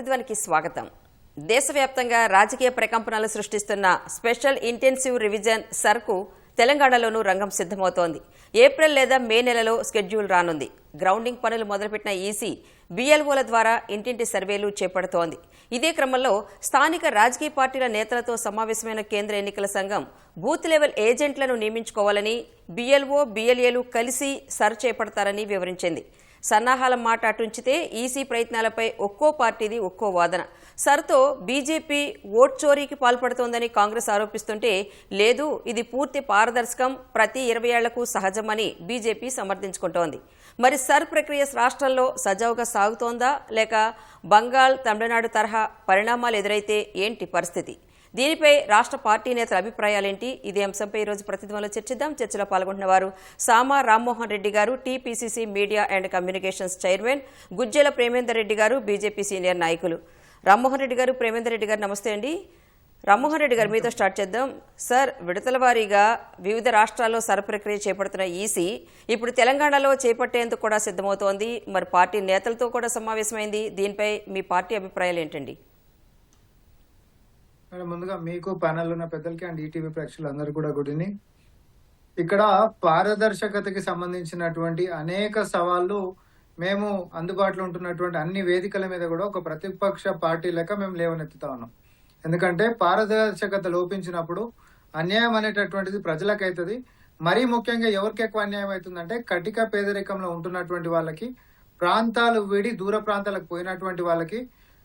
ప్రతిధ్వనికి స్వాగతం. దేశవ్యాప్తంగా రాజకీయ ప్రకంపనలు సృష్టిస్తున్న స్పెషల్ ఇంటెన్సివ్ రివిజన్ సర్కు తెలంగాణలోనూ రంగం సిద్ధమవుతోంది. ఏప్రిల్ లేదా మే నెలలో స్కెడ్యూల్ రానుంది. గ్రౌండింగ్ పనులు మొదలుపెట్టిన ఈసీ బీఎల్ఓల ద్వారా ఇంటింటి సర్వేలు చేపడుతోంది. ఇదే క్రమంలో స్థానిక రాజకీయ పార్టీల నేతలతో సమావేశమైన కేంద్ర ఎన్నికల సంఘం బూత్ లెవెల్ ఏజెంట్లను నియమించుకోవాలని, బీఎల్ఓ బీఎల్ఏలు కలిసి సర్ చేపడతారని వివరించింది. సన్నాహాల మాట అటుంచితే ఈసీ ప్రయత్నాలపై ఒక్కో పార్టీది ఒక్కో వాదన. సర్తో బీజేపీ ఓట్ చోరీకి పాల్పడుతోందని కాంగ్రెస్ ఆరోపిస్తుంటే, లేదు ఇది పూర్తి పారదర్శకం, ప్రతి 20 ఏళ్లకు సహజమని బీజేపీ సమర్థించుకుంటోంది. మరి సర్ ప్రక్రియ రాష్ట్రంలో సజావుగా సాగుతోందా, లేక బంగాల్ తమిళనాడు తరహా పరిణామాలు ఎదురైతే ఏంటి పరిస్థితి? దీనిపై రాష్ట్ర పార్టీ నేతల అభిప్రాయాలేంటి? ఇదే అంశంపై ఈరోజు ప్రతిధ్వనిలో చర్చిద్దాం. చర్చలో పాల్గొంటున్న వారు సామా రామ్మోహన్ రెడ్డి గారు, TPCC media and communications chairman, Gujjala Premender Reddy గారు, బీజేపీ సీనియర్ నాయకులు. రామ్మోహన్ రెడ్డి గారు, ప్రేమేందర్ రెడ్డి గారు, నమస్తే అండి. రామ్మోహన్ రెడ్డి గారు, మీతో స్టార్ట్ చేద్దాం. సార్, విడతల వారీగా వివిధ రాష్ట్రాల్లో సర్ ప్రక్రియ చేపడుతున్న ఈసీ ఇప్పుడు తెలంగాణలో చేపట్టేందుకు కూడా సిద్ధమవుతోంది. మరి పార్టీ నేతలతో కూడా సమావేశమైంది. దీనిపై మీ పార్టీ అభిప్రాయాలు ఏంటండి? ముందుగా మీకు ప్యానెల్ ఉన్న పెద్దలకి అండ్ ఈటీవీ ప్రేక్షకులందరూ కూడా గుడ్ ఈవినింగ్. ఇక్కడ పారదర్శకతకి సంబంధించినటువంటి అనేక సవాళ్లు మేము అందుబాటులో ఉంటున్నటువంటి అన్ని వేదికల మీద కూడా ఒక ప్రతిపక్ష పార్టీ లెక్క మేము లేవనెత్తుతా ఉన్నాం. ఎందుకంటే పారదర్శకత లోపించినప్పుడు అన్యాయం అనేటటువంటిది ప్రజలకైతుంది. మరీ ముఖ్యంగా ఎవరికి ఎక్కువ అన్యాయం అవుతుందంటే కటిక పేదరికంలో ఉంటున్నటువంటి వాళ్ళకి, ప్రాంతాలు విడి దూర ప్రాంతాలకు పోయినటువంటి వాళ్ళకి,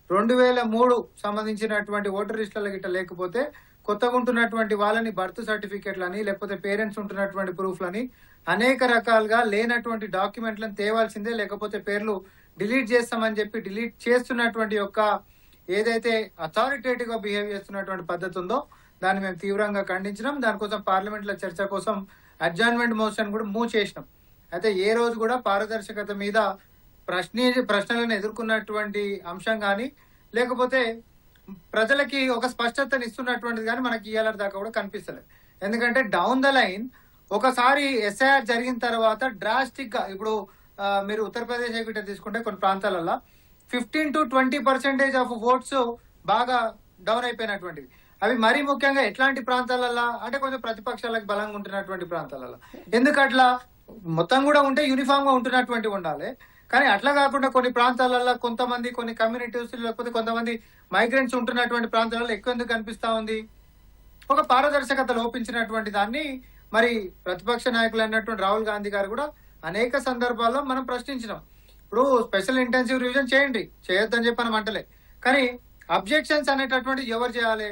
2003 సంబంధించినటువంటి ఓటర్ లిస్టుల గిట్ట లేకపోతే కొత్తగా ఉంటున్నటువంటి వాళ్ళని బర్త్ సర్టిఫికేట్లని లేకపోతే పేరెంట్స్ ఉంటున్నటువంటి ప్రూఫ్లని అనేక రకాలుగా లేనటువంటి డాక్యుమెంట్లను తేవాల్సిందే, లేకపోతే పేర్లు డిలీట్ చేస్తామని చెప్పి డిలీట్ చేస్తున్నటువంటి యొక్క ఏదైతే అథారిటేటివ్ గా బిహేవ్ చేస్తున్నటువంటి పద్ధతి ఉందో దాన్ని మేము తీవ్రంగా ఖండించినాం. దానికోసం పార్లమెంట్ లో చర్చ కోసం అడ్జార్న్మెంట్ మోషన్ కూడా మూవ్ చేసినాం. అయితే ఏ రోజు కూడా పారదర్శకత మీద ప్రశ్నలను ఎదుర్కొన్నటువంటి అంశం కానీ లేకపోతే ప్రజలకి ఒక స్పష్టతను ఇస్తున్నటువంటిది కానీ మనకి ఇవాళ దాకా కూడా కనిపిస్తలేదు. ఎందుకంటే డౌన్ ద లైన్ ఒకసారి ఎస్ఐఆర్ జరిగిన తర్వాత డ్రాస్టిక్ గా ఇప్పుడు మీరు ఉత్తరప్రదేశ్ గిట్ట తీసుకుంటే కొన్ని ప్రాంతాలలో 15 to 20% ఆఫ్ ఓట్స్ బాగా డౌన్ అయిపోయినటువంటివి. అవి మరీ ముఖ్యంగా ఎట్లాంటి ప్రాంతాలలో అంటే కొంచెం ప్రతిపక్షాలకు బలంగా ఉంటున్నటువంటి ప్రాంతాలలో. ఎందుకట్లా మొత్తం కూడా ఉంటే యూనిఫామ్ గా ఉంటున్నటువంటి ఉండాలి, కానీ అట్లా కాకుండా కొన్ని ప్రాంతాలలో కొంతమంది కొన్ని కమ్యూనిటీస్ లేకపోతే కొంతమంది మైగ్రెంట్స్ ఉంటున్నటువంటి ప్రాంతాలలో ఎక్కువ ఎందుకు కనిపిస్తా ఉంది? ఒక పారదర్శకత లోపించినటువంటి దాన్ని మరి ప్రతిపక్ష నాయకులు అయినటువంటి రాహుల్ గాంధీ గారు కూడా అనేక సందర్భాల్లో మనం ప్రశ్నించినాం. ఇప్పుడు స్పెషల్ ఇంటెన్సివ్ రివిజన్ చేయండి, చేయొద్దని చెప్పి మనం అంటలే, కానీ అబ్జెక్షన్స్ అనేటటువంటి ఎవరు చేయాలి?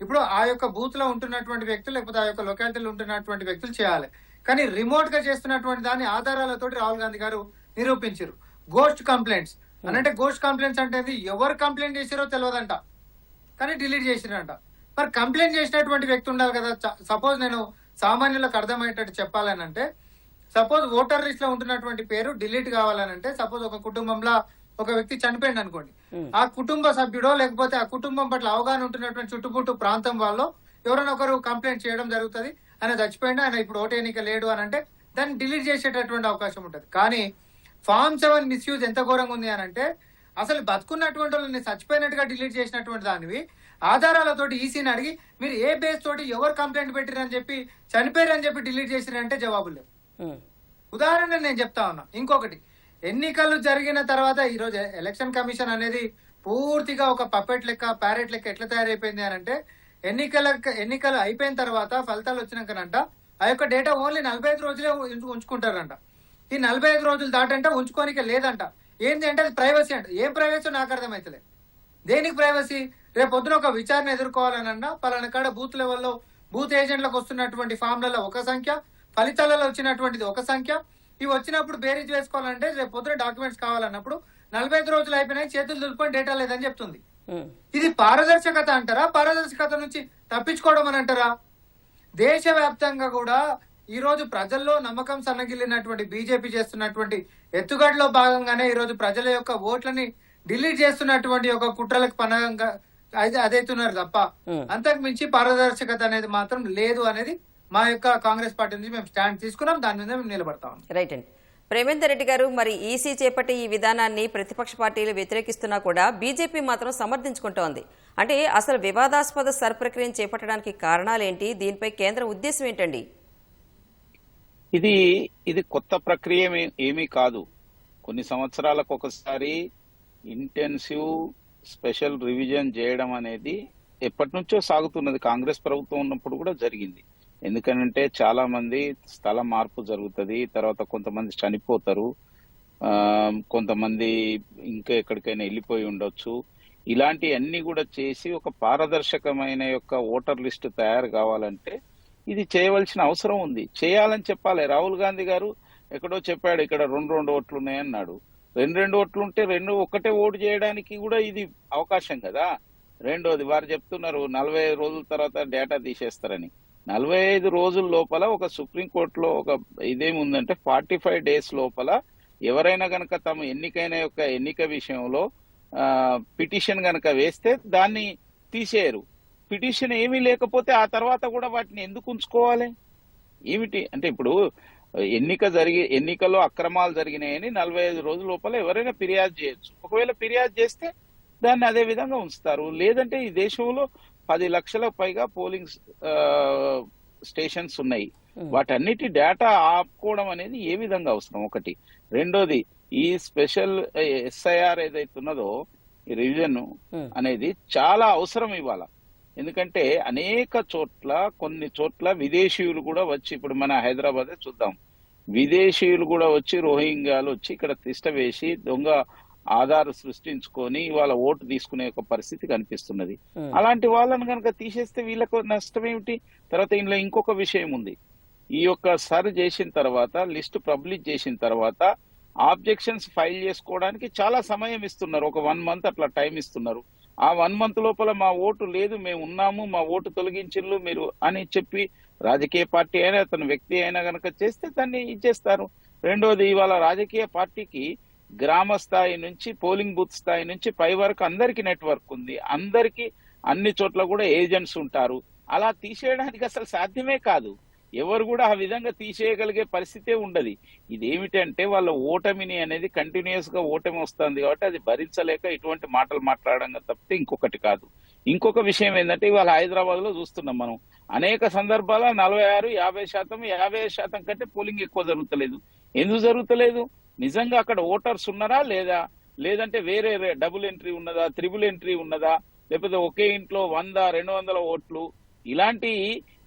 ఇప్పుడు ఆ యొక్క బూత్ లో ఉంటున్నటువంటి వ్యక్తులు లేకపోతే ఆ యొక్క లొకాలిటీలో ఉంటున్నటువంటి వ్యక్తులు చేయాలి. కానీ రిమోట్ గా చేస్తున్నటువంటి దాని ఆధారాలతోటి రాహుల్ గాంధీ గారు నిరూపించారు. గోస్ట్ కంప్లైంట్స్ అంటే గోస్ట్ కంప్లైంట్స్ అంటే ఎవరు కంప్లైంట్ చేసారో తెలియదంట, కానీ డిలీట్ చేసిరంట. మరి కంప్లైంట్ చేసినటువంటి వ్యక్తి ఉండాలి కదా. సపోజ్ నేను సామాన్యులకు అర్థమయ్యేటట్టు చెప్పాలని అంటే, సపోజ్ ఓటర్ లిస్ట్ లో ఉంటున్నటువంటి పేరు డిలీట్ కావాలని అంటే, సపోజ్ ఒక కుటుంబంలో ఒక వ్యక్తి చనిపోయింది అనుకోండి, ఆ కుటుంబ సభ్యుడో లేకపోతే ఆ కుటుంబం పట్ల అవగాహన ఉంటున్నటువంటి చుట్టుపుట్టు ప్రాంతం వాళ్ళు ఎవరైనా ఒకరు కంప్లైంట్ చేయడం జరుగుతుంది. ఆయన చచ్చిపోయింది, ఆయన ఇప్పుడు ఓటు ఎన్నిక లేడు అని అంటే దాన్ని డిలీట్ చేసేటటువంటి అవకాశం ఉంటుంది. కానీ ఫామ్ 7 మిస్యూజ్ ఎంత ఘోరంగా ఉంది అని అంటే, అసలు బతుకున్నటువంటి వాళ్ళని చచ్చిపోయినట్టుగా డిలీట్ చేసినటువంటి దానివి ఆధారాలతోటి ఈసీని అడిగి మీరు ఏ బేస్ తోటి ఎవరు కంప్లైంట్ పెట్టిరని చెప్పి చనిపోయారని చెప్పి డిలీట్ చేసిరంటే జవాబులు లేవు. ఉదాహరణ నేను చెప్తా ఉన్నా. ఇంకొకటి, ఎన్నికలు జరిగిన తర్వాత ఈరోజు ఎలక్షన్ కమిషన్ అనేది పూర్తిగా ఒక పప్పెట్ లెక్క ప్యారెట్ లెక్క ఎట్లా తయారైపోయింది అని అంటే, ఎన్నికలు అయిపోయిన తర్వాత ఫలితాలు వచ్చినాకనంట ఆ యొక్క డేటా ఓన్లీ 45 రోజులే ఉంచుకుంటారంట. ఈ 45 రోజులు దాటంటే ఉంచుకోనికే లేదంట. ఏంటి అంటే అది ప్రైవసీ అంట. ఏం ప్రైవసీ నాకు అర్థమైతలే. దేనికి ప్రైవసీ? రేపు పొద్దున ఒక విచారణ ఎదుర్కోవాలనన్నా పలానా కాడ బూత్ లెవెల్లో బూత్ ఏజెంట్లకు వస్తున్నటువంటి ఫామ్లలో ఒక సంఖ్య, ఫలితాలలో వచ్చినటువంటిది ఒక సంఖ్య. ఇవి వచ్చినప్పుడు బేరీజ్ వేసుకోవాలంటే రేపు పొద్దున డాక్యుమెంట్స్ కావాలన్నప్పుడు 45 రోజులు అయిపోయినాయి, చేతులు దులుపుకొని డేటా లేదని చెప్తుంది. ఇది పారదర్శకత అంటారా? పారదర్శకత నుంచి తప్పించుకోవడం అని అంటారా? దేశవ్యాప్తంగా కూడా ఈ రోజు ప్రజల్లో నమ్మకం సన్నగిల్లినటువంటి బీజేపీ చేస్తున్నటువంటి ఎత్తుగడలో భాగంగానే ఈ రోజు ప్రజల యొక్క ఓట్లని డిలీట్ చేస్తున్నటువంటి ఒక కుట్రలకు పనగా అదైతున్నారు తప్ప అంతకు మించి పారదర్శకత అనేది మాత్రం లేదు అనేది మా యొక్క కాంగ్రెస్ పార్టీ నుంచి మేము స్టాండ్ తీసుకున్నాం. దాని మీద మేము నిలబడతాం. రైట్ అండి. ప్రేమేందర్ రెడ్డి గారు, మరి ఈసీ చేపట్టే ఈ విధానాన్ని ప్రతిపక్ష పార్టీలు వ్యతిరేకిస్తున్నా కూడా బీజేపీ మాత్రం సమర్థించుకుంటోంది. అంటే అసలు వివాదాస్పద సర్ ప్రక్రియను చేపట్టడానికి కారణాలేంటి? దీనిపై కేంద్ర ఉద్దేశం ఏంటండి? ఇది కొత్త ప్రక్రియ ఏమీ కాదు. కొన్ని సంవత్సరాలకు ఒకసారి ఇంటెన్సివ్ స్పెషల్ రివిజన్ చేయడం అనేది ఎప్పటి నుంచో సాగుతున్నది. కాంగ్రెస్ ప్రభుత్వం ఉన్నప్పుడు కూడా జరిగింది. ఎందుకనంటే చాలా మంది స్థల మార్పు జరుగుతుంది, తర్వాత కొంతమంది చనిపోతారు, కొంతమంది ఇంకా ఎక్కడికైనా వెళ్ళిపోయి ఉండొచ్చు. ఇలాంటివన్నీ కూడా చేసి ఒక పారదర్శకమైన యొక్క ఓటర్ లిస్టు తయారు కావాలంటే ఇది చేయవలసిన అవసరం ఉంది. చేయాలని చెప్పాలి. రాహుల్ గాంధీ గారు ఎక్కడో చెప్పాడు, ఇక్కడ రెండు ఓట్లు ఉన్నాయన్నాడు. రెండు ఓట్లు ఉంటే ఒకటే ఓటు చేయడానికి కూడా ఇది అవకాశం కదా. రెండోది వారు చెప్తున్నారు 45 రోజుల తర్వాత డేటా తీసేస్తారని. 45 రోజుల లోపల ఒక సుప్రీంకోర్టులో ఒక ఇదేముందంటే 45 days లోపల ఎవరైనా గనక తమ ఎన్నిక విషయంలో పిటిషన్ గనక వేస్తే దాన్ని తీసేయరు. పిటిషన్ ఏమీ లేకపోతే ఆ తర్వాత కూడా వాటిని ఎందుకు ఉంచుకోవాలి? ఏమిటి అంటే ఇప్పుడు ఎన్నికల్లో అక్రమాలు జరిగినాయని 45 రోజుల లోపల ఎవరైనా ఫిర్యాదు చేయొచ్చు. ఒకవేళ ఫిర్యాదు చేస్తే దాన్ని అదే విధంగా ఉంచుతారు. లేదంటే ఈ దేశంలో 10 లక్షలకు పైగా పోలింగ్ స్టేషన్స్ ఉన్నాయి. వాటన్నిటి డేటా ఆపుకోవడం అనేది ఏ విధంగా అవసరం? ఒకటి. రెండోది, ఈ స్పెషల్ SIR ఏదైతే ఉన్నదో ఈ రివిజన్ అనేది చాలా అవసరం ఇవాళ. ఎందుకంటే కొన్ని చోట్ల విదేశీయులు కూడా వచ్చి, ఇప్పుడు మన హైదరాబాద్ చూద్దాం, విదేశీయులు కూడా వచ్చి రోహింగ్యాలు వచ్చి ఇక్కడ తిష్ట వేసి దొంగ ఆధార్ సృష్టించుకొని ఇవాళ ఓటు తీసుకునే ఒక పరిస్థితి కనిపిస్తున్నది. అలాంటి వాళ్ళని కనుక తీసేస్తే వీళ్ళకు నష్టం ఏమిటి? తర్వాత ఇందులో ఇంకొక విషయం ఉంది. ఈ యొక్క సర్ చేసిన తర్వాత, లిస్ట్ పబ్లిష్ చేసిన తర్వాత ఆబ్జెక్షన్స్ ఫైల్ చేసుకోవడానికి చాలా సమయం ఇస్తున్నారు. ఒక 1 month అట్లా టైం ఇస్తున్నారు. ఆ 1 month లోపల మా ఓటు లేదు, మేము ఉన్నాము, మా ఓటు తొలగించిల్లు మీరు అని చెప్పి రాజకీయ పార్టీ అయినా అతను వ్యక్తి అయినా గనక చేస్తే దాన్ని ఇచ్చేస్తారు. రెండోది, ఇవాళ రాజకీయ పార్టీకి గ్రామ స్థాయి నుంచి పోలింగ్ బూత్ స్థాయి నుంచి పై వరకు అందరికి నెట్వర్క్ ఉంది. అందరికి అన్ని చోట్ల కూడా ఏజెంట్స్ ఉంటారు. అలా తీసేయడానికి అసలు సాధ్యమే కాదు. ఎవరు కూడా ఆ విధంగా తీసేయగలిగే పరిస్థితే ఉండదు. ఇదేమిటంటే వాళ్ళ ఓటమిని అనేది కంటిన్యూస్ గా ఓటమి వస్తుంది కాబట్టి అది భరించలేక ఇటువంటి మాటలు మాట్లాడడం తప్పితే ఇంకొకటి కాదు. ఇంకొక విషయం ఏంటంటే ఇవాళ హైదరాబాద్ లో చూస్తున్నాం మనం అనేక సందర్భాల 46, 50% కంటే పోలింగ్ ఎక్కువ జరుగుతలేదు. ఎందుకు జరుగుతలేదు? నిజంగా అక్కడ ఓటర్స్ ఉన్నారా లేదా, లేదంటే వేరే డబుల్ ఎంట్రీ ఉన్నదా, త్రిబుల్ ఎంట్రీ ఉన్నదా, లేకపోతే ఒకే ఇంట్లో 100, 200 ఓట్లు, ఇలాంటి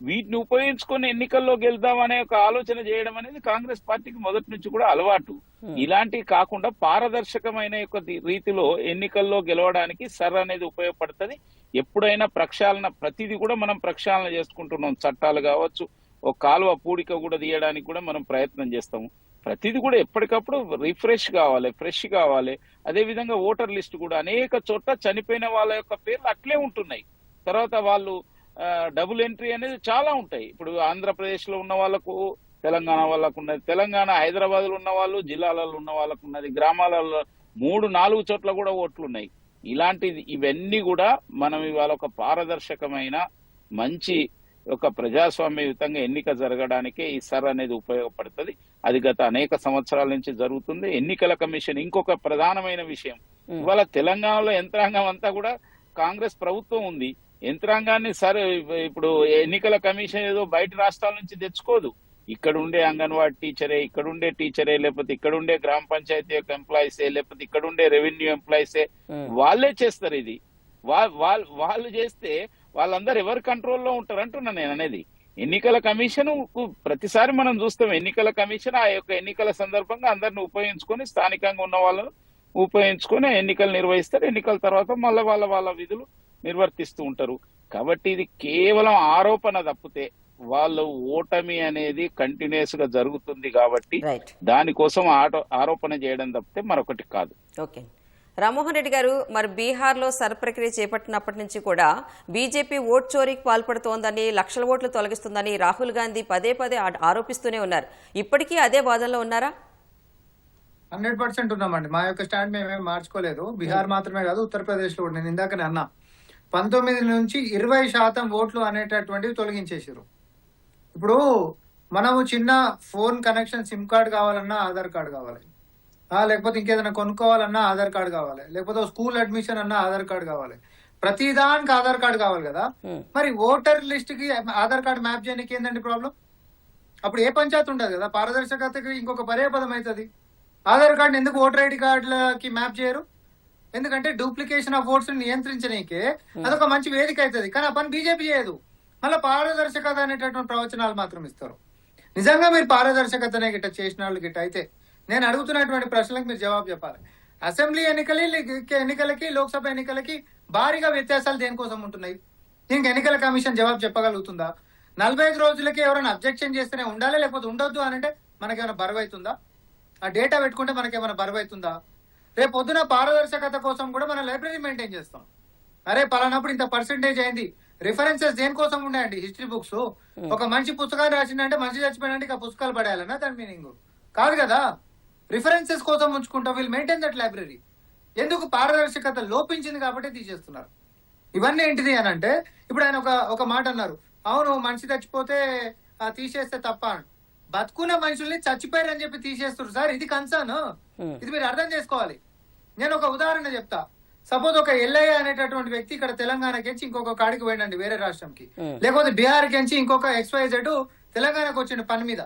వీటిని ఉపయోగించుకొని ఎన్నికల్లో గెలుద్దాం అనే ఒక ఆలోచన చేయడం అనేది కాంగ్రెస్ పార్టీకి మొదటి నుంచి కూడా అలవాటు. ఇలాంటివి కాకుండా పారదర్శకమైన యొక్క రీతిలో ఎన్నికల్లో గెలవడానికి సర్ అనేది ఉపయోగపడుతుంది. ఎప్పుడైనా ప్రక్షాళన, ప్రతిదీ కూడా మనం ప్రక్షాళన చేసుకుంటున్నాం. చట్టాలు కావచ్చు, ఒక కాలువ పూడిక కూడా తీయడానికి కూడా మనం ప్రయత్నం చేస్తాము. ప్రతిదీ కూడా ఎప్పటికప్పుడు రిఫ్రెష్ కావాలి, ఫ్రెష్ కావాలి. అదే విధంగా ఓటర్ లిస్ట్ కూడా అనేక చోట్ల చనిపోయిన వాళ్ళ యొక్క పేర్లు అట్లే ఉంటున్నాయి. తర్వాత వాళ్ళు డబుల్ ఎంట్రీ అనేది చాలా ఉంటాయి. ఇప్పుడు ఆంధ్రప్రదేశ్ లో ఉన్న వాళ్ళకు, తెలంగాణ వాళ్ళకు ఉన్నది, తెలంగాణ హైదరాబాద్ లో ఉన్న వాళ్ళు, జిల్లాలలో ఉన్న వాళ్ళకు ఉన్నది, గ్రామాలలో 3-4 చోట్ల కూడా ఓట్లు ఉన్నాయి. ఇవన్నీ కూడా మనం ఇవాళ ఒక పారదర్శకమైన మంచి ఒక ప్రజాస్వామ్యయుతంగా ఎన్నిక జరగడానికే ఈ సర్ అనేది ఉపయోగపడుతుంది. అది గత అనేక సంవత్సరాల నుంచి జరుగుతుంది. ఎన్నికల కమిషన్ ఇంకొక ప్రధానమైన విషయం, ఇవాళ తెలంగాణలో యంత్రాంగం అంతా కూడా కాంగ్రెస్ ప్రభుత్వం ఉంది. యంత్రాంగాన్ని సరే ఇప్పుడు ఎన్నికల కమిషన్ ఏదో బయట రాష్ట్రాల నుంచి తెచ్చుకోదు. ఇక్కడ ఉండే అంగన్వాడీ టీచరే, ఇక్కడ ఉండే టీచరే, లేకపోతే ఇక్కడ ఉండే గ్రామ పంచాయతీ యొక్క ఎంప్లాయీసే, లేకపోతే ఇక్కడ ఉండే రెవెన్యూ ఎంప్లాయీసే వాళ్ళే చేస్తారు. ఇది వాళ్ళు చేస్తే వాళ్ళందరూ ఎవరి కంట్రోల్లో ఉంటారు అంటున్నా నేను అనేది. ఎన్నికల కమిషన్ ప్రతిసారి మనం చూస్తాం, ఎన్నికల కమిషన్ ఆ యొక్క ఎన్నికల సందర్భంగా అందరిని ఉపయోగించుకొని, స్థానికంగా ఉన్న వాళ్ళను ఉపయోగించుకొని ఎన్నికలు నిర్వహిస్తారు. ఎన్నికల తర్వాత మళ్ళీ వాళ్ళ విధులు నిర్వర్తిస్తూ ఉంటారు. కాబట్టి ఇది కేవలం ఆరోపణ తప్పితే వాళ్ళ ఓటమి అనేది కంటిన్యూస్ గా జరుగుతుంది కాబట్టి దానికోసం ఆరోపణ చేయడం తప్పితే మరొకటి కాదు. ఓకే రామ్మోహన్ రెడ్డి గారు, మరి బీహార్లో సర్ ప్రక్రియ చేపట్టినప్పటి నుంచి కూడా బీజేపీ ఓట్ చోరీకి పాల్పడుతోందని, లక్షల ఓట్లు తొలగిస్తుందని రాహుల్ గాంధీ పదే ఆరోపిస్తూనే ఉన్నారు. ఇప్పటికీ అదే వాదనలో ఉన్నారా? 100% ఉన్నామండి. మా యొక్క స్టాండ్ మేమేం మార్చుకోలేదు. బీహార్ మాత్రమే కాదు, ఉత్తరప్రదేశ్ లో కూడా నేను ఇందాకనే అన్నా 19 నుంచి 20% ఓట్లు అనేటటువంటివి తొలగించేసారు. ఇప్పుడు మనము చిన్న ఫోన్ కనెక్షన్ సిమ్ కార్డ్ కావాలన్నా ఆధార్ కార్డ్ కావాలి, లేకపోతే ఇంకేదైనా కొనుక్కోవాలన్నా ఆధార్ కార్డ్ కావాలి, లేకపోతే స్కూల్ అడ్మిషన్ అన్నా ఆధార్ కార్డ్ కావాలి, ప్రతిదానికి ఆధార్ కార్డు కావాలి కదా. మరి ఓటర్ లిస్ట్ కి ఆధార్ కార్డు మ్యాప్ చేయడానికి ఏంటండి ప్రాబ్లం? అప్పుడు ఏ పంచాయతీ ఉండదు కదా, పారదర్శకతకి ఇంకొక పర్యాపదం అవుతుంది. ఆధార్ కార్డు ఎందుకు ఓటర్ ఐడి కార్డులకి మ్యాప్ చేయరు? ఎందుకంటే డూప్లికేషన్ ఆఫ్ ఓట్స్ నియంత్రించడానికే అదొక మంచి వేదిక అవుతుంది. కానీ ఆ పని బీజేపీ చేయదు. మళ్ళీ పారదర్శకత అనేటటువంటి ప్రవచనాలు మాత్రం ఇస్తారు. నిజంగా మీరు పారదర్శకతనే గిట్ట చేసిన వాళ్ళు గిట్ట అయితే నేను అడుగుతున్నటువంటి ప్రశ్నలకు మీరు జవాబు చెప్పాలి. అసెంబ్లీ ఎన్నికలకి లోక్సభ ఎన్నికలకి భారీగా వ్యత్యాసాలు దేనికోసం ఉంటున్నాయి? దీనికి ఎన్నికల కమిషన్ జవాబు చెప్పగలుగుతుందా? 45 రోజులకి ఎవరైనా అబ్జెక్షన్ చేస్తేనే ఉండాలి, లేకపోతే ఉండొద్దు అని అంటే మనకేమైనా బరువు అవుతుందా? ఆ డేటా పెట్టుకుంటే మనకేమైనా బరువు అవుతుందా? రేపు పొద్దున పారదర్శకత కోసం కూడా మనం లైబ్రరీ మెయింటైన్ చేస్తాం. అరే పలానప్పుడు ఇంత పర్సెంటేజ్ అయింది. రిఫరెన్సెస్ దేనికోసం ఉన్నాయండి? History books. ఒక మంచి పుస్తకాన్ని రాసిందంటే మంచి చచ్చిపోయినంటే ఇక పుస్తకాలు పడేయాలన్నా దాని మీనింగ్ కాదు కదా. రిఫరెన్సెస్ కోసం ఉంచుకుంటాం. వీళ్ళు మెయింటైన్ దట్ లైబ్రరీ. ఎందుకు? పారదర్శకత లోపించింది కాబట్టి తీసేస్తున్నారు. ఇవన్నీ ఏంటిది అని అంటే, ఇప్పుడు ఆయన ఒక మాట అన్నారు, అవును మనిషి చచ్చిపోతే తీసేస్తే తప్ప అని. బతుకున్న మనుషుల్ని చచ్చిపోయారు అని చెప్పి తీసేస్తారు సార్, ఇది కన్సర్న్. ఇది మీరు అర్థం చేసుకోవాలి. నేను ఒక ఉదాహరణ చెప్తా. సపోజ్ ఒక ఎల్ఐ అనేటటువంటి వ్యక్తి ఇక్కడ తెలంగాణకి ఇంకొక కాడికి పోయిండండి, వేరే రాష్ట్రంకి, లేకపోతే బీహార్ కి ఇంకొక XYZ తెలంగాణకు వచ్చిండు పని మీద.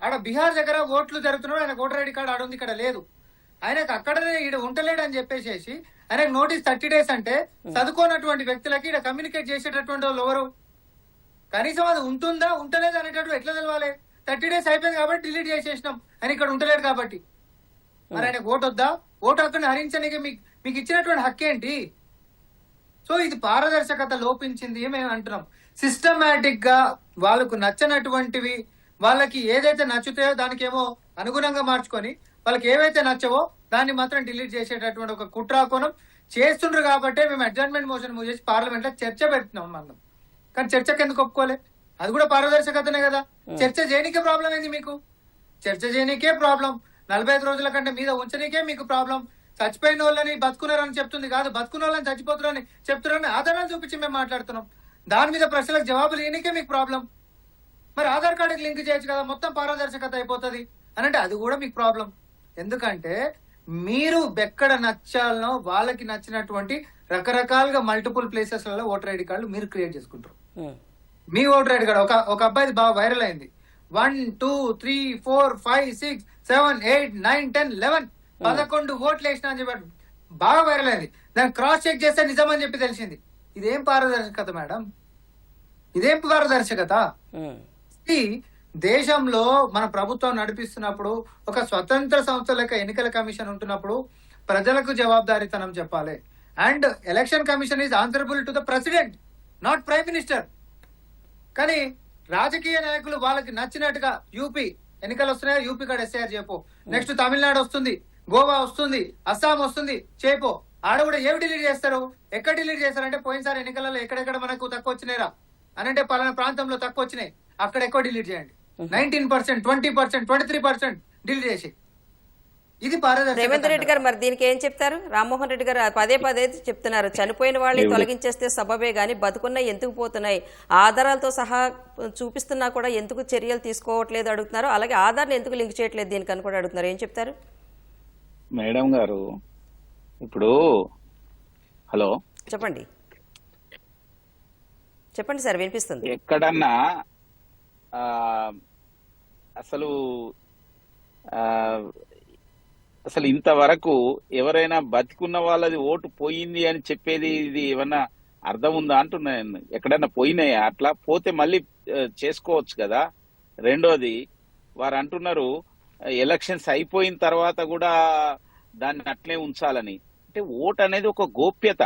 ఆడ బీహార్ దగ్గర ఓట్లు జరుగుతున్నాడు, ఆయన ఓటర్ ఐడి కార్డు ఆడ ఉంది, ఇక్కడ లేదు. ఆయనకు అక్కడనే ఈడ ఉంటలేడు అని చెప్పేసి ఆయనకు నోటీస్ 30 days అంటే చదువుకున్నటువంటి వ్యక్తులకి ఇక్కడ కమ్యూనికేట్ చేసేటటువంటి వాళ్ళు ఎవరు? కనీసం అది ఉంటుందా ఉంటలేదు అనేటట్టు ఎట్లా తెలవాలి? 30 days అయిపోయింది కాబట్టి డిలీట్ చేసేసినాం, ఆయన ఇక్కడ ఉంటలేడు కాబట్టి. మరి ఆయనకు ఓటు వద్దా? ఓటు హక్కుని హరించడానికి మీకు ఇచ్చినటువంటి హక్కు ఏంటి? సో ఇది పారదర్శకత లోపించింది మేము అంటున్నాం. సిస్టమేటిక్ గా వాళ్ళకు నచ్చనటువంటివి, వాళ్ళకి ఏదైతే నచ్చుతాయో దానికేమో అనుగుణంగా మార్చుకొని, వాళ్ళకి ఏవైతే నచ్చవో దాన్ని మాత్రం డిలీట్ చేసేటటువంటి ఒక కుట్రాకోణం చేస్తుండ్రు. కాబట్టే మేము అడ్జర్న్మెంట్ మోషన్ మూవ్ చేసి పార్లమెంట్ లో చర్చ పెడుతున్నాం మనం. కానీ చర్చకు ఎందుకు ఒప్పుకోలే? అది కూడా పారదర్శకతనే కదా. చర్చ చేయనికే ప్రాబ్లం ఏంది మీకు? చర్చ చేయనికే ప్రాబ్లం. 45 రోజుల కంటే మీద ఉంచనికే మీకు ప్రాబ్లం. చచ్చిపోయిన వాళ్ళని బతుకున్నారని చెప్తుంది కాదు, బతుకున్న వాళ్ళని చచ్చిపోతున్నారని చెప్తున్నారని ఆధారాలు చూపించి మేము మాట్లాడుతున్నాం. దాని మీద ప్రశ్నలకు జవాబులు ఇయనికే మీకు ప్రాబ్లం. మరి ఆధార్ కార్డుకి లింక్ చేయొచ్చు కదా, మొత్తం పారదర్శకత అయిపోతుంది అని అంటే అది కూడా మీకు ప్రాబ్లం. ఎందుకంటే మీరు ఎక్కడ నచ్చాలనో వాళ్ళకి నచ్చినటువంటి రకరకాలుగా మల్టిపుల్ ప్లేసెస్ లలో ఓటర్ ఐడి కార్డులు మీరు క్రియేట్ చేసుకుంటారు. మీ ఓటర్ ఐడి కార్డు ఒక అబ్బాయిది బాగా వైరల్ అయింది. 1 2 3 4 5 6 7 8 9 10 11 11 ఓట్లు వేసిన అని చెప్పి బాగా వైరల్ అయింది. దాన్ని క్రాస్ చెక్ చేస్తే నిజమని చెప్పి తెలిసింది. ఇదేం పారదర్శకత మేడం? ఇదేం పారదర్శకత? దేశంలో మన ప్రభుత్వం నడిపిస్తున్నప్పుడు ఒక స్వతంత్ర సంస్థ లెక్క ఎన్నికల కమిషన్ ఉంటున్నప్పుడు ప్రజలకు జవాబుదారీతనం చెప్పాలి. And election commission is answerable to the president, not prime minister. కానీ రాజకీయ నాయకులు వాళ్ళకి నచ్చినట్టుగా యూపీ ఎన్నికలు వస్తున్నాయి, యూపీ కాడ ఎస్ఐఆర్ చేయపో, నెక్స్ట్ తమిళనాడు వస్తుంది, గోవా వస్తుంది, అస్సాం వస్తుంది, చేయపో. ఆడ కూడా ఏమి డిలీట్ చేస్తారు? ఎక్కడ డిలీట్ చేస్తారంటే పోయినసారి ఎన్నికలలో ఎక్కడెక్కడ మనకు తక్కువ వచ్చినాయిరా అని అంటే పలానా ప్రాంతంలో తక్కువ వచ్చినాయి, అక్కడ ఎక్కువ డిలీట్ చేయండి. 19%, 20%, 23% డిలీట్ చేసి. ఇది రేవంత్ రెడ్డి గారు మరి దీనికి ఏం చెప్తారు? రామ్మోహన్ రెడ్డి గారు పదే చెప్తున్నారు, చనిపోయిన వాళ్ళని తొలగించేస్తే సబబే గానీ బతుకున్నాయి ఎందుకు పోతున్నాయి, ఆధారాలతో సహా చూపిస్తున్నా కూడా ఎందుకు చర్యలు తీసుకోవట్లేదు అడుగుతున్నారు. అలాగే ఆధార్ని ఎందుకు లింక్ చేయట్లేదు దీనికని కూడా అడుగుతున్నారు. ఏం చెప్తారు మేడం గారు? ఇప్పుడు హలో చెప్పండి సార్, వినిపిస్తుంది. ఎక్కడన్నా అసలు ఇంతవరకు ఎవరైనా బతికున్న వాళ్ళది ఓటు పోయింది అని చెప్పేది ఇది ఏమన్నా అర్థం ఉందా అంటున్నాను. ఎక్కడన్నా పోయినాయా? అట్లా పోతే మళ్ళీ చేసుకోవచ్చు కదా. రెండోది, వారు అంటున్నారు ఎలక్షన్స్ అయిపోయిన తర్వాత కూడా దాన్ని అట్లే ఉంచాలని. అంటే ఓటు అనేది ఒక గోప్యత.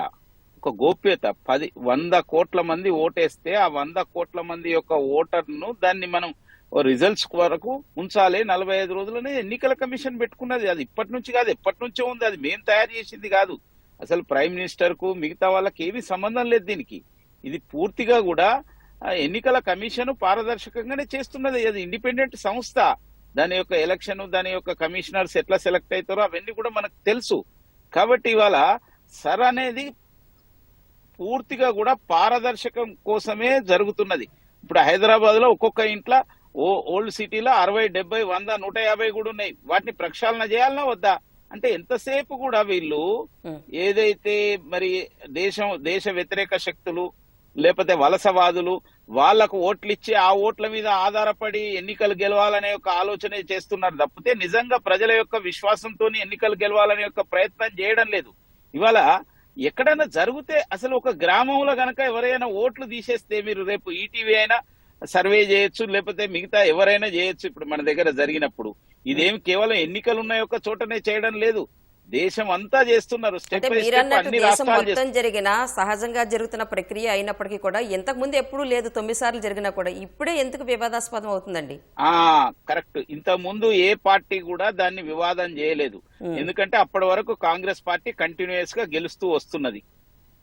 100 కోట్ల మంది ఓటేస్తే ఆ 100 కోట్ల మంది యొక్క ఓటర్ను దాన్ని మనం రిజల్ట్స్ వరకు ఉంచాలి. 45 రోజులనే ఎన్నికల కమిషన్ పెట్టుకున్నది. అది ఇప్పటి నుంచి కాదు, ఎప్పటి నుంచో ఉంది. అది మేము తయారు చేసింది కాదు. అసలు ప్రైమ్ మినిస్టర్ కు మిగతా వాళ్ళకి ఏమీ సంబంధం లేదు దీనికి. ఇది పూర్తిగా కూడా ఎన్నికల కమిషన్ పారదర్శకంగానే చేస్తున్నది. అది ఇండిపెండెంట్ సంస్థ. దాని యొక్క ఎలక్షన్, దాని యొక్క కమిషనర్స్ ఎట్లా సెలెక్ట్ అవుతారో అవన్నీ కూడా మనకు తెలుసు. కాబట్టి ఇవాళ సర్ అనేది పూర్తిగా కూడా పారదర్శకం కోసమే జరుగుతున్నది. ఇప్పుడు హైదరాబాద్ లో ఒక్కొక్క ఇంట్లో ఓల్డ్ సిటీలో 60, 70, 100, 150 కూడా ఉన్నాయి. వాటిని ప్రక్షాళన చేయాలన్నా వద్దా? అంటే ఎంతసేపు కూడా వీళ్ళు ఏదైతే మరి దేశ వ్యతిరేక శక్తులు లేకపోతే వలసవాదులు వాళ్లకు ఓట్లు ఇచ్చి ఆ ఓట్ల మీద ఆధారపడి ఎన్నికలు గెలవాలనే ఒక ఆలోచన చేస్తున్నారు తప్పితే నిజంగా ప్రజల యొక్క విశ్వాసంతో ఎన్నికలు గెలవాలనే ఒక ప్రయత్నం చేయడం లేదు. ఇవాళ ఎక్కడైనా జరిగితే అసలు ఒక గ్రామంలో గనక ఎవరైనా ఓట్లు తీసేస్తే మీరు రేపు ఈటీవీ అయినా సర్వే చేయొచ్చు, లేకపోతే మిగతా ఎవరైనా చేయొచ్చు. ఇప్పుడు మన దగ్గర జరిగినప్పుడు ఇదేం కేవలం ఎన్నికలు ఉన్న యొక్క చోటనే చేయడం లేదు, దేశం అంతా చేస్తున్నారు. స్టెప్ అంటే బై స్టెప్ మీరన్నట్టు అన్ని దేశం రాష్ట్రాలు మొత్తం జరిగిన సహజంగా జరుగుతున్న ప్రక్రియ అయినప్పటికీ కూడా ఇంతకు ముందు ఎప్పుడూ లేదు, 9 సార్లు జరిగినా కూడా ఇప్పుడే ఎందుకు వివాదాస్పదం అవుతుందండి? కరెక్ట్. ఇంత ముందు ఏ పార్టీ కూడా దాన్ని వివాదం చేయలేదు. ఎందుకంటే అప్పటి వరకు కాంగ్రెస్ పార్టీ కంటిన్యూస్ గా గెలుస్తూ వస్తున్నది.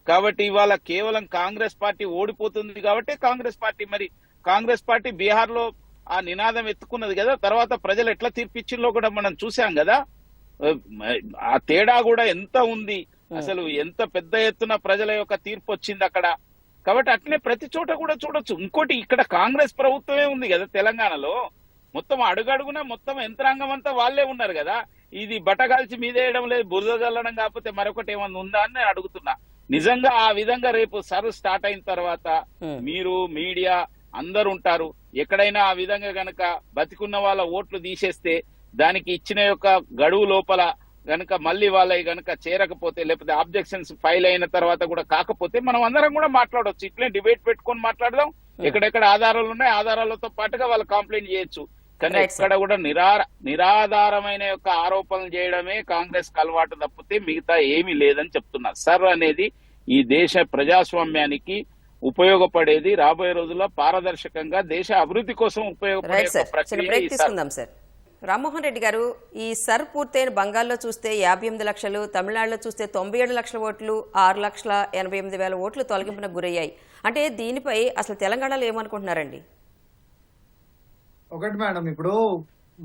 కాబట్టి ఇవాళ కేవలం కాంగ్రెస్ పార్టీ ఓడిపోతుంది కాబట్టి కాంగ్రెస్ పార్టీ బీహార్ లో ఆ నినాదం ఎత్తుకున్నది కదా. తర్వాత ప్రజలు ఎట్లా తీర్పిచ్చిలో కూడా మనం చూసాం కదా. ఆ తేడా కూడా ఎంత ఉంది, అసలు ఎంత పెద్ద ఎత్తున ప్రజల యొక్క తీర్పు వచ్చింది అక్కడ. కాబట్టి అట్లనే ప్రతి చోట కూడా చూడొచ్చు. ఇంకోటి, ఇక్కడ కాంగ్రెస్ ప్రభుత్వమే ఉంది కదా తెలంగాణలో, మొత్తం అడుగడుగున మొత్తం యంత్రాంగం అంతా వాళ్ళే ఉన్నారు కదా. ఇది బట్టగాల్చి మీదేయడం లేదు, బురద చల్లడం కాకపోతే మరొకటి ఏమన్నా ఉందా అని నేను అడుగుతున్నా. నిజంగా ఆ విధంగా రేపు సర్వ్ స్టార్ట్ అయిన తర్వాత మీరు మీడియా అందరు ఉంటారు. ఎక్కడైనా ఆ విధంగా గనక బతికున్న వాళ్ళ ఓట్లు తీసేస్తే దానికి ఇచ్చిన యొక్క గడువు లోపల గనక మళ్ళీ వాళ్ళ గనక చేరకపోతే, లేకపోతే ఆబ్జెక్షన్స్ ఫైల్ అయిన తర్వాత కూడా కాకపోతే మనం అందరం కూడా మాట్లాడవచ్చు. ఇట్లే డిబేట్ పెట్టుకొని మాట్లాడదాం. ఎక్కడెక్కడ ఆధారాలు ఉన్నాయి, ఆధారాలతో పాటుగా వాళ్ళు కంప్లైంట్ చేయొచ్చు. కానీ ఎక్కడ కూడా నిరాధారమైన యొక్క ఆరోపణలు చేయడమే కాంగ్రెస్ అలవాటు తప్పితే మిగతా ఏమీ లేదని చెప్తున్నా. సర్ అనేది ఈ దేశ ప్రజాస్వామ్యానికి ఉపయోగపడేది, రాబోయే రోజుల్లో పారదర్శకంగా దేశ అభివృద్ధి కోసం ఉపయోగపడే ప్రక్రియ. రామ్మోహన్ రెడ్డి గారు, ఈ సర్ పూర్తయిన బంగాల్లో చూస్తే 58 లక్షలు, తమిళనాడులో చూస్తే 97 లక్షల ఓట్లు, 6,88,000 ఓట్లు తొలగింపునకు గురయ్యాయి. అంటే దీనిపై అసలు తెలంగాణలో ఏమనుకుంటున్నారండి? ఒకటి మేడం, ఇప్పుడు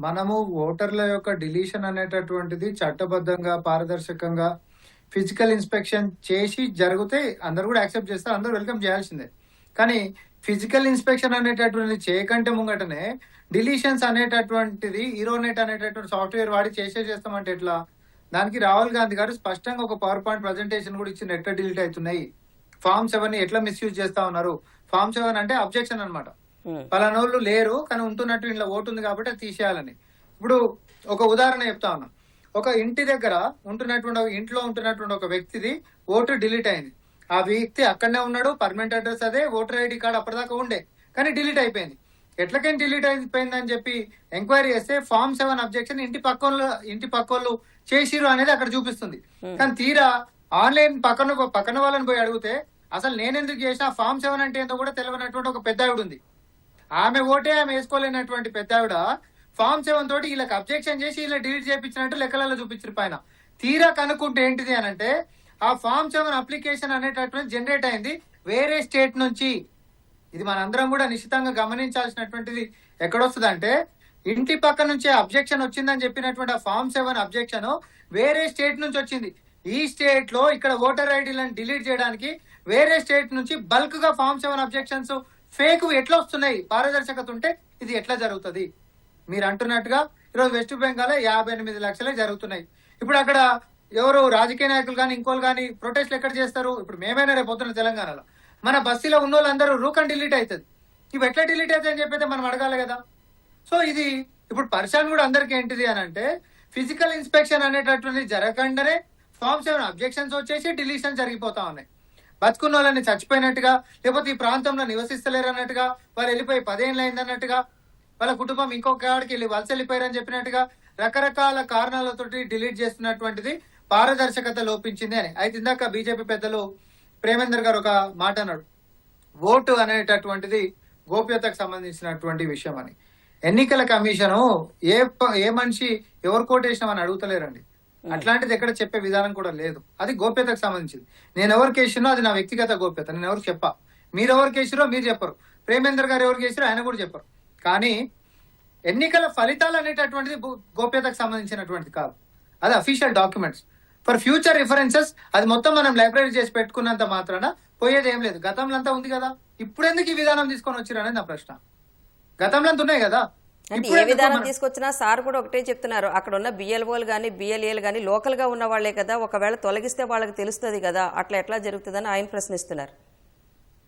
మనము ఓటర్ల యొక్క డిలీషన్ అనేటటువంటిది చట్టబద్ధంగా పారదర్శకంగా ఫిజికల్ ఇన్స్పెక్షన్ చేసి జరిగితే అందరు కూడా యాక్సెప్ట్ చేస్తారు, అందరూ వెల్కమ్ చేయాల్సిందే. కానీ ఫిజికల్ ఇన్స్పెక్షన్ అనేటటువంటిది చేయకంటే ముంగటనే డిలీషన్స్ అనేటటువంటిది ఈరోనెట్ అనేటటువంటి సాఫ్ట్వేర్ వాడి చేస్తామంటే ఎట్లా? దానికి రాహుల్ గాంధీ గారు స్పష్టంగా ఒక పవర్ పాయింట్ ప్రజెంటేషన్ కూడా ఇచ్చిన ఎట్లా డిలీట్ అవుతున్నాయి, ఫామ్ 7 ఎట్లా మిస్యూజ్ చేస్తా ఉన్నారు. ఫామ్ 7 అంటే అబ్జెక్షన్ అనమాట. పలానోళ్ళు లేరు కానీ ఉంటున్నట్టు ఇంట్లో ఓటు ఉంది కాబట్టి అది తీసేయాలని. ఇప్పుడు ఒక ఉదాహరణ చెప్తా ఉన్నా. ఒక ఇంటి దగ్గర ఇంట్లో ఉంటున్నటువంటి ఒక వ్యక్తిది ఓటు డిలీట్ అయింది. ఆ వ్యక్తి అక్కడనే ఉన్నాడు, పర్మనెంట్ అడ్రస్ అదే, ఓటర్ ఐడి కార్డు అప్పటిదాకా ఉండే కానీ డిలీట్ అయిపోయింది. ఎట్లకైనా డిలీట్ అయిపోయిందని చెప్పి ఎంక్వైరీ చేస్తే ఫామ్ 7 అబ్జెక్షన్ ఇంటి పక్కోళ్ళు చేసిరు అనేది అక్కడ చూపిస్తుంది. కానీ తీరా ఆన్లైన్ పక్కన వాళ్ళని పోయి అడిగితే అసలు నేనెందుకు చేసినా ఫామ్ 7 అంటే ఏంటో కూడా తెలియనటువంటి ఒక పెద్ద ఆవిడ ఉంది. ఆమె ఓటే ఆమె వేసుకోలేనటువంటి పెద్ద ఆవిడ ఫామ్ 7 తోటి వీళ్ళకి అబ్జెక్షన్ చేసి ఇలా డిలీట్ చేయించినట్టు లెక్కలలో చూపించారు పైన. తీరా కనుక్కుంటే ఏంటిది అని అంటే ఆ ఫామ్ 7 అప్లికేషన్ అనేటటువంటి జనరేట్ అయింది వేరే స్టేట్ నుంచి. ఇది మనందరం కూడా నిశ్చితంగా గమనించాల్సినటువంటిది. ఎక్కడొస్తుంది అంటే ఇంటి పక్క నుంచే అబ్జెక్షన్ వచ్చిందని చెప్పినటువంటి ఆ ఫామ్ 7 అబ్జెక్షన్ వేరే స్టేట్ నుంచి వచ్చింది. ఈ స్టేట్ లో ఇక్కడ ఓటర్ ఐడీలను డిలీట్ చేయడానికి వేరే స్టేట్ నుంచి బల్క్ గా ఫామ్ 7 అబ్జెక్షన్స్ ఫేక్ ఎట్లా వస్తున్నాయి? పారదర్శకత ఉంటే ఇది ఎట్లా జరుగుతుంది? మీరు అంటున్నట్టుగా ఈరోజు వెస్ట్ బెంగాల్ 58 లక్షలే జరుగుతున్నాయి. ఇప్పుడు అక్కడ ఎవరు రాజకీయ నాయకులు కానీ ఇంకోళ్ళు కానీ ప్రొటెస్ట్లు ఎక్కడ చేస్తారు? ఇప్పుడు మేమైనా రేపు పొద్దున్న తెలంగాణలో మన బస్సులో ఉన్న వాళ్ళందరూ రూకన్ డిలీట్ అవుతుంది. ఇవి ఎట్లా డిలీట్ అవుతాయి అని చెప్పైతే మనం అడగాలి కదా. సో ఇది ఇప్పుడు పరిశాన్ కూడా అందరికి ఏంటిది అని అంటే ఫిజికల్ ఇన్స్పెక్షన్ అనేటటువంటి జరగకుండానే ఫామ్ 7 అబ్జెక్షన్స్ వచ్చేసి డిలీషన్ జరిగిపోతా ఉన్నాయి. బతుకున్న వాళ్ళని చచ్చిపోయినట్టుగా, లేకపోతే ఈ ప్రాంతంలో నివసిస్తలేరు అన్నట్టుగా, వాళ్ళు వెళ్ళిపోయి 10 ఏళ్ళు అయిందన్నట్టుగా, వాళ్ళ కుటుంబం ఇంకొక కాడికి వెళ్ళి వలస వెళ్ళిపోయారని చెప్పినట్టుగా రకరకాల కారణాలతోటి డిలీట్ చేస్తున్నటువంటిది పారదర్శకత లోపించింది అని. అయితే ఇందాక బీజేపీ పెద్దలు ప్రేమేందర్ గారు ఒక మాట అన్నాడు, ఓటు అనేటటువంటిది గోప్యతకు సంబంధించినటువంటి విషయం అని. ఎన్నికల కమిషను ఏ మనిషి ఎవరు కోటేసినామని అడుగుతలేరండి. అట్లాంటిది ఎక్కడ చెప్పే విధానం కూడా లేదు. అది గోప్యతకు సంబంధించింది. నేను ఎవరికి వేసినో అది నా వ్యక్తిగత గోప్యత, నేను ఎవరికి చెప్పా. మీరు ఎవరికి వేసిరో మీరు చెప్పరు, ప్రేమేందర్ గారు ఎవరికి వేసిరో ఆయన కూడా చెప్పరు. కానీ ఎన్నికల ఫలితాలు అనేటటువంటిది గోప్యతకు సంబంధించినటువంటిది కాదు, అది official documents for future references. అది మొత్తం మనం లైబ్రరీ చేసి పెట్టుకున్నంత మాత్రాన పోయేది ఏం లేదు. గతంలో అంతా ఉంది కదా, ఇప్పుడు ఎందుకు ఈ విధానం తీసుకొని వచ్చిరు అనేది నా ప్రశ్న. గతంలో అంత ఉన్నాయి కదా. అంటే ఇప్పుడు ఏ ఎందుకు విధానం మనం- తీసుకొచ్చినా సార్ కూడా ఒకటే చెప్తున్నారు, అక్కడ ఉన్న బిఎల్ఓలు కానీ బిఎల్ఏలు కానీ లోకల్ గా ఉన్న వాళ్లే కదా, ఒకవేళ తొలగిస్తే వాళ్ళకి తెలుస్తుంది కదా, అట్లా ఎట్లా జరుగుతుందని ఆయన ప్రశ్నిస్తున్నారు.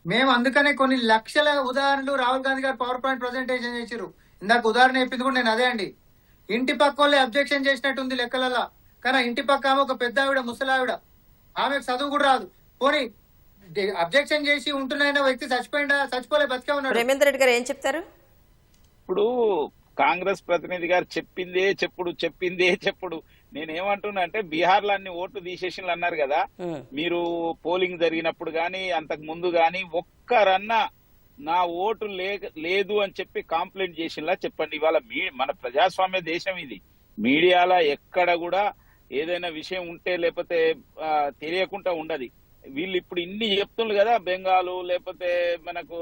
మేము అందుకనే కొన్ని లక్షల ఉదాహరణలు రాహుల్ గాంధీ గారు పవర్ పాయింట్ ప్రజెంటేషన్ చేసిరు. ఇందాక ఉదాహరణ చెప్పింది కూడా నేను అదే అండి. ఇంటి పక్క వాళ్ళే అబ్జెక్షన్ చేసినట్టుంది లెక్కలలో, కానీ ఆ ఇంటి పక్క ఆమె ఒక పెద్ద ఆవిడ, ముసలావిడ, ఆమెకు చదువు కూడా రాదు. పోనీ అబ్జెక్షన్ చేసి ఉంటున్న వ్యక్తి చచ్చిపోలే బతికే ఉన్నాడు. ప్రేమేందర్ రెడ్డి గారు ఏం చెప్తారు? ఇప్పుడు కాంగ్రెస్ ప్రతినిధి గారు చెప్పిందే చెప్పుడు. నేనేమంటున్నా అంటే బీహార్ లో అన్ని ఓట్లు తీసేసి అన్నారు కదా, మీరు పోలింగ్ జరిగినప్పుడు గాని అంతకు ముందు గాని ఒక్కరన్నా నా ఓటు లేదు అని చెప్పి కంప్లైంట్ చేసినలా చెప్పండి. ఇవాళ మన ప్రజాస్వామ్య దేశం ఇది. మీడియాలో ఎక్కడ కూడా ఏదైనా విషయం ఉంటే లేకపోతే తెలియకుండా ఉండదు. వీళ్ళు ఇప్పుడు ఇన్ని చెప్తున్నారు కదా, బెంగాలు లేకపోతే మనకు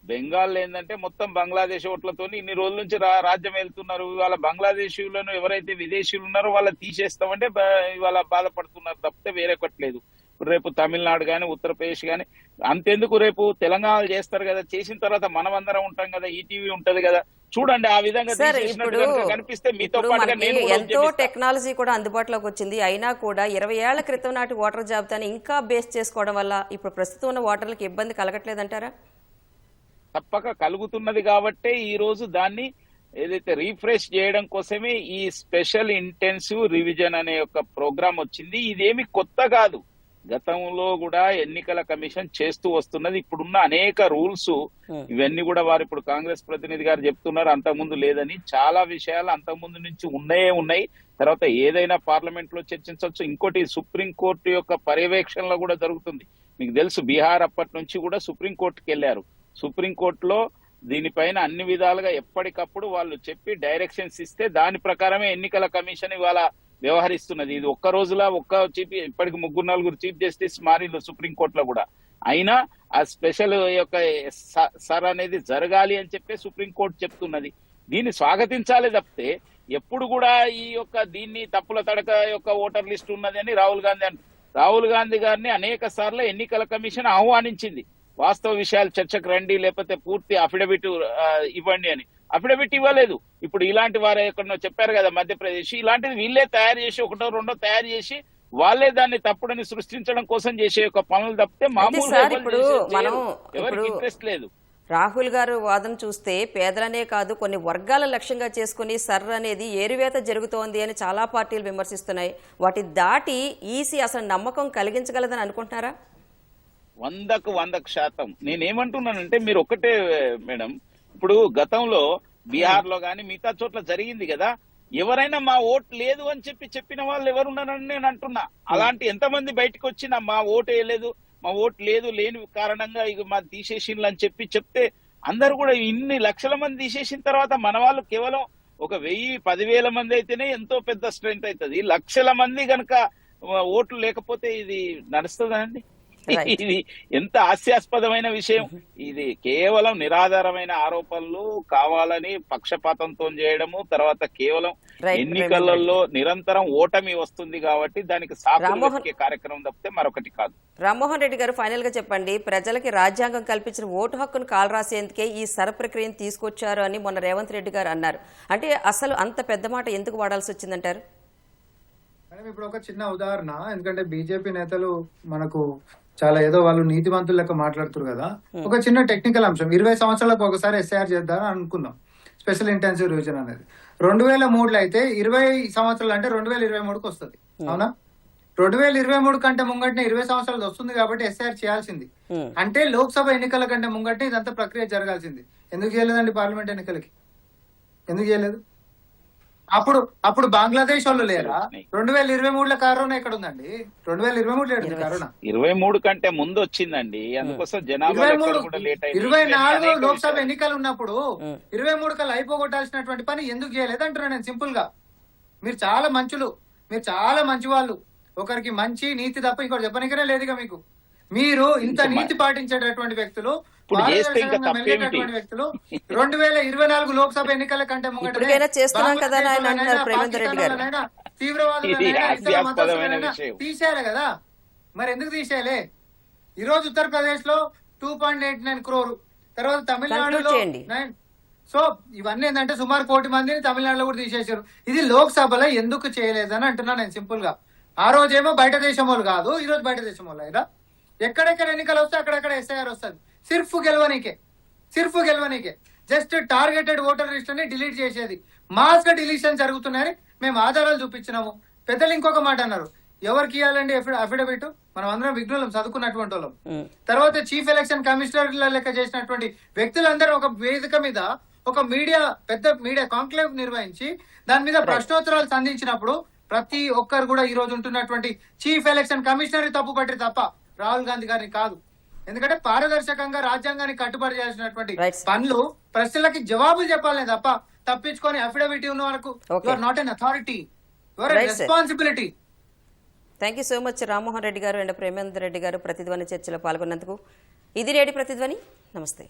బెంగాల్ ఏంటంటే మొత్తం బంగ్లాదేశ్ ఓట్లతో ఇన్ని రోజుల నుంచి రాజ్యం వెళ్తున్నారు. ఇవాళ బంగ్లాదేశీయులను ఎవరైతే విదేశీయులు ఉన్నారో వాళ్ళని తీసేస్తామంటే ఇవాళ బాధపడుతున్నారు తప్పితే వేరే కొట్టలేదు. రేపు తమిళనాడు గాని ఉత్తరప్రదేశ్ గాని అంతెందుకు రేపు తెలంగాణ చేస్తారు కదా, చేసిన తర్వాత మనం అందరం ఉంటాం కదా, ఈటీవీ ఉంటది కదా, చూడండి ఆ విధంగా కనిపిస్తే మీతో పాటుగా నేను కూడా ఎంతో టెక్నాలజీ కూడా అందుబాటులోకి వచ్చింది. అయినా కూడా 20 ఏళ్ల క్రితం నాటి ఓటర్ జాబితాని ఇంకా బేస్ చేసుకోవడం వల్ల ఇప్పుడు ప్రస్తుతం ఉన్న ఓటర్లకు ఇబ్బంది కలగట్లేదంటారా? తప్పక కలుగుతున్నది కాబట్టే ఈ రోజు దాన్ని ఏదైతే రీఫ్రెష్ చేయడం కోసమే ఈ స్పెషల్ ఇంటెన్సివ్ రివిజన్ అనే ఒక ప్రోగ్రామ్ వచ్చింది. ఇదేమి కొత్త కాదు, గతంలో కూడా ఎన్నికల కమిషన్ చేస్తూ వస్తున్నది. ఇప్పుడున్న అనేక రూల్స్ ఇవన్నీ కూడా వారు ఇప్పుడు కాంగ్రెస్ ప్రతినిధి గారు చెప్తున్నారు అంతకుముందు లేదని. చాలా విషయాలు అంతకుముందు నుంచి ఉన్నాయి. తర్వాత ఏదైనా పార్లమెంట్ లో చర్చించవచ్చు. ఇంకోటి సుప్రీంకోర్టు యొక్క పర్యవేక్షణలో కూడా జరుగుతుంది. మీకు తెలుసు బీహార్ అప్పటి నుంచి కూడా సుప్రీంకోర్టుకి వెళ్లారు. సుప్రీంకోర్టులో దీనిపైన అన్ని విధాలుగా ఎప్పటికప్పుడు వాళ్ళు చెప్పి డైరెక్షన్స్ ఇస్తే దాని ప్రకారమే ఎన్నికల కమిషన్ ఇవాళ వ్యవహరిస్తున్నది. ఇది ఒక్క రోజులా ఇప్పటికి 3-4 చీఫ్ జస్టిస్ మారింది సుప్రీంకోర్టులో కూడా. అయినా ఆ స్పెషల్ యొక్క సర్ అనేది జరగాలి అని చెప్పి సుప్రీంకోర్టు చెప్తున్నది. దీన్ని స్వాగతించాలి తప్పితే ఎప్పుడు కూడా ఈ యొక్క దీన్ని తప్పుల తడక యొక్క ఓటర్ లిస్ట్ ఉన్నది అని రాహుల్ గాంధీ గారిని అనేక సార్లు ఎన్నికల కమిషన్ ఆహ్వానించింది. వాస్తవ విషయాలు చర్చకు రండి, లేకపోతే పూర్తి అఫిడవిట్ ఇవ్వండి అని. అఫిడవిట్ ఇవ్వలేదు. ఇప్పుడు ఇలాంటి వారు ఎక్కడో చెప్పారు కదా మధ్యప్రదేశ్, ఇలాంటిది వీళ్ళే తయారు చేసి 1-2 తయారు చేసి వాళ్ళే దాన్ని తప్పుడని సృష్టించడం కోసం చేసే ఒక పనులు తప్పితే మామూలుగా ఎవరికి ఇంట్రెస్ట్ లేదు. రాహుల్ గారు వాదన చూస్తే పేదలనే కాదు కొన్ని వర్గాల లక్ష్యంగా చేసుకుని సర్ అనేది ఏరువేత జరుగుతోంది అని చాలా పార్టీలు విమర్శిస్తున్నాయి. వాటి దాటి ఈసీ అసలు నమ్మకం కలిగించగలదని అనుకుంటున్నారా? 100% నేనేమంటున్నానంటే మీరు ఒక్కటే మేడం, ఇప్పుడు గతంలో బీహార్ లో గాని మిగతా చోట్ల జరిగింది కదా, ఎవరైనా మా ఓటు లేదు అని చెప్పిన వాళ్ళు ఎవరున్నారని నేను అంటున్నా. అలాంటి ఎంతమంది బయటకు వచ్చినా మా ఓటు వేయలేదు, మా ఓటు లేని కారణంగా ఇక మా తీసేసిండ్లు అని చెప్తే అందరు కూడా ఇన్ని లక్షల మంది తీసేసిన తర్వాత మన వాళ్ళు కేవలం ఒక 1000-10,000 మంది అయితేనే ఎంతో పెద్ద స్ట్రెంత్ అవుతుంది. లక్షల మంది కనుక ఓట్లు లేకపోతే ఇది నడుస్తుందండి? ఇది ఎంత హాస్యాస్పదమైన విషయం. ఇది కేవలం నిరాధారమైన ఆరోపణలు కావాలని పక్షపాతంతో చేయడము, తర్వాత కేవలం ఎన్నికలలో నిరంతరం ఓటమి వస్తుంది కాబట్టి దానికి సాకులు కార్యక్రమం తప్పితే మరొకటి కాదు. రామ్మోహన్ రెడ్డి గారు, ఫైనల్ గా చెప్పండి, ప్రజలకి రాజ్యాంగం కల్పించిన ఓటు హక్కును కాలరాసేందుకే ఈ సర ప్రక్రియను తీసుకొచ్చారు అని మొన్న రేవంత్ రెడ్డి గారు అన్నారు. అంటే అసలు అంత పెద్ద మాట ఎందుకు వాడాల్సి వచ్చిందంటారు? ఇప్పుడు ఒక చిన్న ఉదాహరణ, ఎందుకంటే బీజేపీ నేతలు మనకు చాలా ఏదో వాళ్ళు నీతివంతులు లెక్క మాట్లాడుతారు కదా. ఒక చిన్న టెక్నికల్ అంశం, 20 సంవత్సరాలకు ఒకసారి ఎస్ఐఆర్ చేద్దామని అనుకుందాం. స్పెషల్ ఇంటెన్సివ్ రివిజన్ అనేది 2003లో అయితే 20 సంవత్సరాలు అంటే 2023కి వస్తుంది. అవునా? 2023 కంటే ముంగట్నే 20 సంవత్సరాలు వస్తుంది కాబట్టి ఎస్ఐఆర్ చేయాల్సింది. అంటే లోక్సభ ఎన్నికల కంటే ముంగట్నే ఇదంతా ప్రక్రియ జరగాల్సింది. ఎందుకు చేయలేదండి? పార్లమెంట్ ఎన్నికలకి ఎందుకు చేయలేదు? అప్పుడు బంగ్లాదేశ్ వాళ్ళు లేరా? 2023లో కరోనా ఎక్కడ ఉందండి? 2023 కరోనా 23 కంటే ముందు వచ్చిందండి. అందుకోసం జనాభా 24 లోక్సభ ఎన్నికలు ఉన్నప్పుడు 23 కల్లా అయిపోగొట్టాల్సినటువంటి పని ఎందుకు చేయలేదు అంటున్నా నేను సింపుల్ గా. మీరు చాలా మంచి వాళ్ళు, ఒకరికి మంచి నీతి తప్ప ఇంకోటి చెప్పనికనే లేదుగా మీకు. మీరు ఇంత నీతి పాటించేటటువంటి వ్యక్తులు, వ్యక్తులు 2024 లోక్సభ ఎన్నికల కంటే తీవ్రవాదులైనా తీసేయాలి కదా. మరి ఎందుకు తీసేయాలి? ఈ రోజు ఉత్తరప్రదేశ్ లో 2.89 crore, తర్వాత తమిళనాడులో సో ఇవన్నీ ఏంటంటే సుమారు 1 కోటి మందిని తమిళనాడులో కూడా తీసేశారు. ఇది లోక్సభలో ఎందుకు చేయలేదని అంటున్నా నేను సింపుల్ గా. ఆ రోజేమో బయట దేశం వాళ్ళు కాదు, ఈ రోజు బయట దేశం వాళ్ళు అయినా ఎక్కడెక్కడ ఎన్నికలు వస్తే అక్కడెక్కడ ఎస్ఐఆర్ వస్తుంది. సిర్ఫ్ గెలవనీకే జస్ట్ టార్గెటెడ్ ఓటర్ లిస్ట్ ని డిలీట్ చేసేది. మాస్ గా డిలీషన్ జరుగుతున్నాయని మేము ఆధారాలు చూపించినాము. పెద్దలు ఇంకొక మాట అన్నారు, ఎవరికి ఇవ్వాలండి అఫిడవిట్? మనం అందరం విఘ్నులం, చదువుకున్నటువంటి వాళ్ళం. తర్వాత చీఫ్ ఎలక్షన్ కమిషనర్ లెక్క చేసినటువంటి వ్యక్తులందరూ ఒక వేదిక మీద ఒక పెద్ద మీడియా కాంక్లేవ్ నిర్వహించి దాని మీద ప్రశ్నోత్తరాలు సంధించినప్పుడు ప్రతి ఒక్కరు కూడా ఈ రోజు ఉంటున్నటువంటి చీఫ్ ఎలక్షన్ కమిషనర్ తప్పు పట్టి తప్ప రాహుల్ గాంధీ గారిని కాదు. ఎందుకంటే పారదర్శకంగా రాజ్యాంగానికి కట్టుబడి చేసినటువంటి పనులు ప్రశ్నలకి జవాబులు చెప్పాలనే తప్ప తప్పించుకొని అఫిడవిట్ ఉన్న వరకు you are not an authority, you are responsibility. Thank you so much Rammohan Reddy గారు అండ్ ప్రేమేందర్ రెడ్డి గారు ప్రతిధ్వని చర్చలో పాల్గొన్నందుకు. ఇది నేటి ప్రతిధ్వని. నమస్తే.